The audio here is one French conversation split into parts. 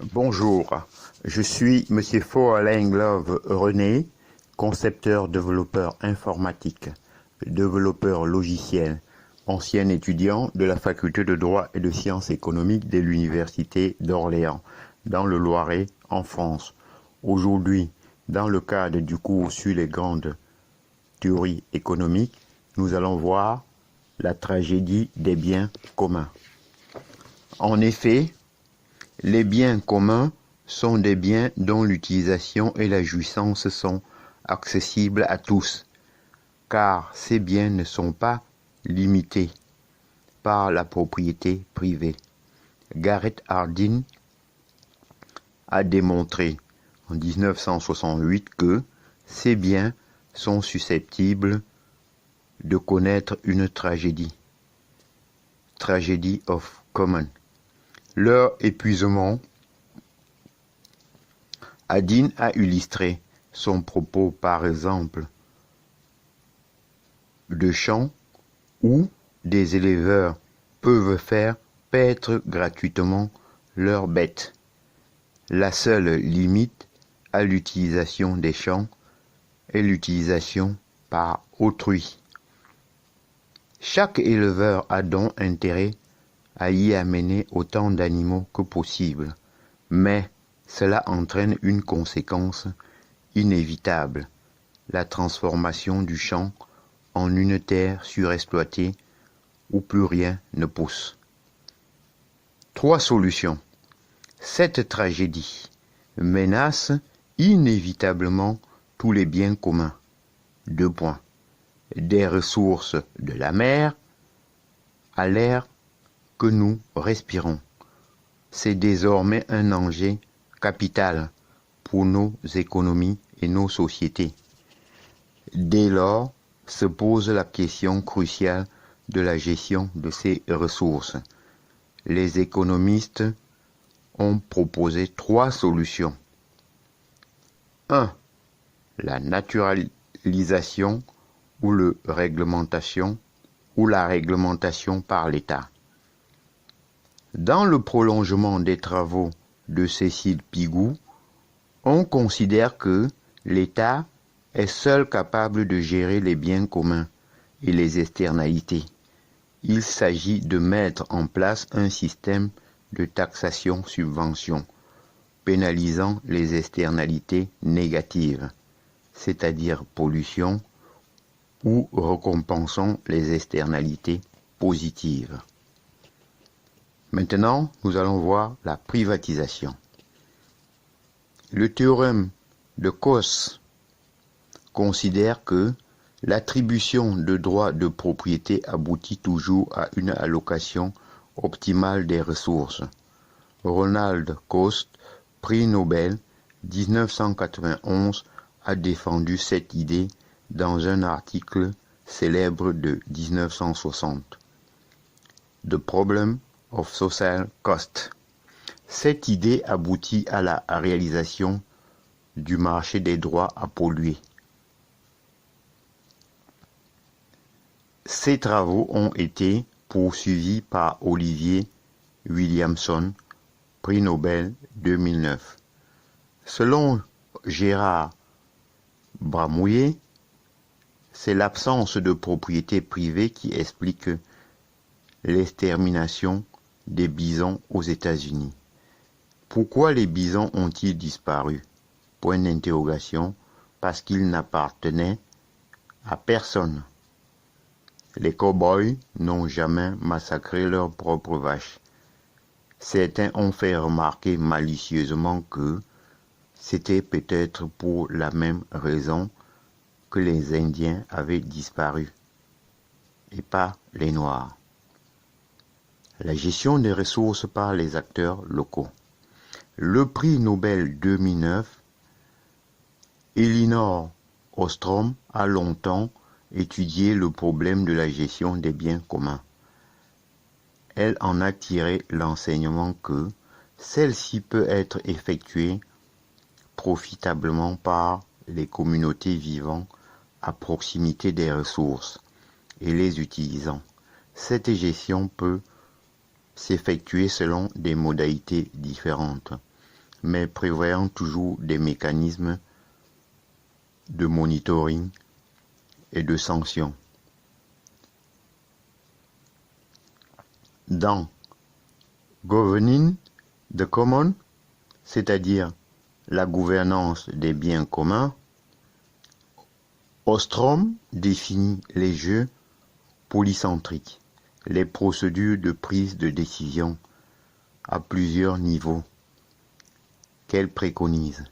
Bonjour, je suis Monsieur Faux-Alain-Glove René, concepteur développeur informatique, développeur logiciel, ancien étudiant de la faculté de droit et de sciences économiques de l'université d'Orléans, dans le Loiret, en France. Aujourd'hui, dans le cadre du cours sur les grandes théories économiques, nous allons voir la tragédie des biens communs. En effet, les biens communs sont des biens dont l'utilisation et la jouissance sont accessibles à tous, car ces biens ne sont pas limités par la propriété privée. Garrett Hardin a démontré en 1968 que ces biens sont susceptibles de connaître une tragédie. Tragedy of common. Leur épuisement. Hardin a illustré son propos par exemple de champs où des éleveurs peuvent faire paître gratuitement leurs bêtes. La seule limite à l'utilisation des champs est l'utilisation par autrui. Chaque éleveur a donc intérêt à y amener autant d'animaux que possible, mais cela entraîne une conséquence inévitable, la transformation du champ en une terre surexploitée où plus rien ne pousse. 3 solutions. Cette tragédie menace inévitablement tous les biens communs. 2 points. Des ressources de la mer à l'air que nous respirons. C'est désormais un danger capital pour nos économies et nos sociétés. Dès lors, se pose la question cruciale de la gestion de ces ressources. Les économistes ont proposé 3 solutions. 1. La naturalisation ou la réglementation par l'État. Dans le prolongement des travaux de Cécile Pigou, on considère que l'État est seul capable de gérer les biens communs et les externalités. Il s'agit de mettre en place un système de taxation-subvention, pénalisant les externalités négatives, c'est-à-dire pollution, ou récompensant les externalités positives. Maintenant, nous allons voir la privatisation. Le théorème de Coase considère que l'attribution de droits de propriété aboutit toujours à une allocation optimale des ressources. Ronald Coase, prix Nobel 1991, a défendu cette idée dans un article célèbre de 1960. The Problem of Social Cost. Cette idée aboutit à la réalisation du marché des droits à polluer. Ces travaux ont été poursuivis par Olivier Williamson, prix Nobel 2009. Selon Gérard Bramouillet, c'est l'absence de propriété privée qui explique l'extermination des bisons aux États-Unis. Pourquoi les bisons ont-ils disparu? Point d'interrogation, parce qu'ils n'appartenaient à personne. Les cow-boys n'ont jamais massacré leurs propres vaches. Certains ont fait remarquer malicieusement que c'était peut-être pour la même raison que les Indiens avaient disparu, et pas les Noirs. La gestion des ressources par les acteurs locaux. Le prix Nobel 2009, Elinor Ostrom a longtemps étudié le problème de la gestion des biens communs. Elle en a tiré l'enseignement que celle-ci peut être effectuée profitablement par les communautés vivant à proximité des ressources et les utilisant. Cette gestion peut s'effectuer selon des modalités différentes. mais prévoyant toujours des mécanismes de monitoring et de sanctions. Dans Governing the Common, c'est-à-dire la gouvernance des biens communs, Ostrom définit les jeux polycentriques, les procédures de prise de décision à plusieurs niveaux qu'elle préconise.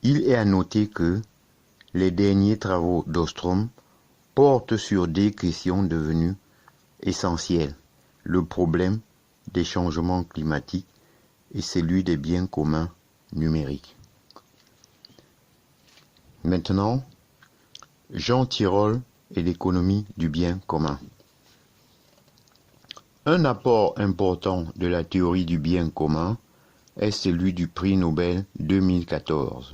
Il est à noter que les derniers travaux d'Ostrom portent sur des questions devenues essentielles, le problème des changements climatiques et celui des biens communs numériques. Maintenant, Jean Tirole et l'économie du bien commun. Un apport important de la théorie du bien commun est celui du prix Nobel 2014.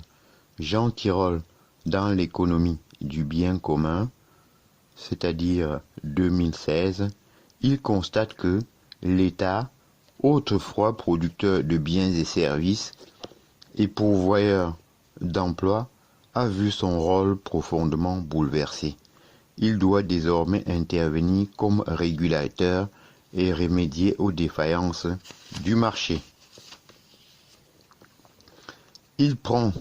Jean Tirole, dans l'économie du bien commun, c'est-à-dire 2016, il constate que l'État, autrefois producteur de biens et services et pourvoyeur d'emplois, a vu son rôle profondément bouleversé. Il doit désormais intervenir comme régulateur et remédier aux défaillances du marché. Il prend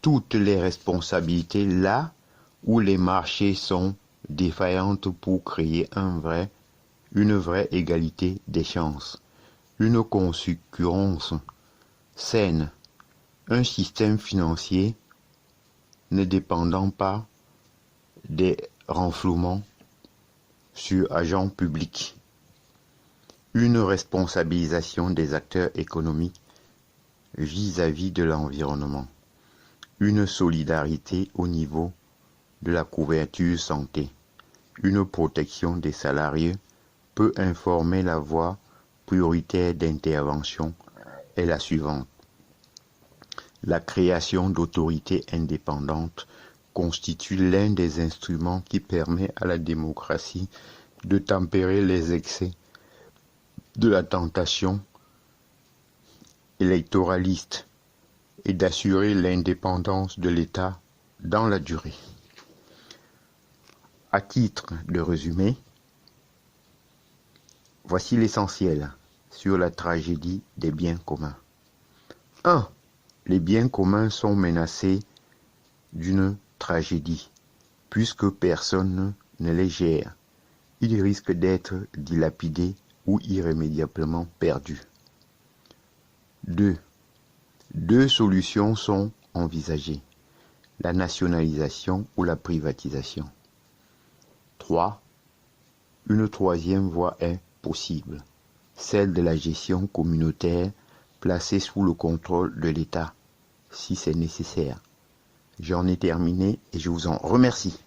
toutes les responsabilités là où les marchés sont défaillants pour créer une vraie égalité des chances, une concurrence saine, un système financier ne dépendant pas des renflouements sur agents publics, une responsabilisation des acteurs économiques vis-à-vis de l'environnement, une solidarité au niveau de la couverture santé, une protection des salariés peut informer la voie prioritaire d'intervention est la suivante. La création d'autorités indépendantes constitue l'un des instruments qui permet à la démocratie de tempérer les excès de la tentation électoraliste et d'assurer l'indépendance de l'État dans la durée. À titre de résumé, voici l'essentiel sur la tragédie des biens communs. 1. Les biens communs sont menacés d'une tragédie, puisque personne ne les gère. Ils risquent d'être dilapidés ou irrémédiablement perdus. 2. Deux solutions sont envisagées, la nationalisation ou la privatisation. 3. Une troisième voie est possible, celle de la gestion communautaire placée sous le contrôle de l'État, si c'est nécessaire. J'en ai terminé et je vous en remercie.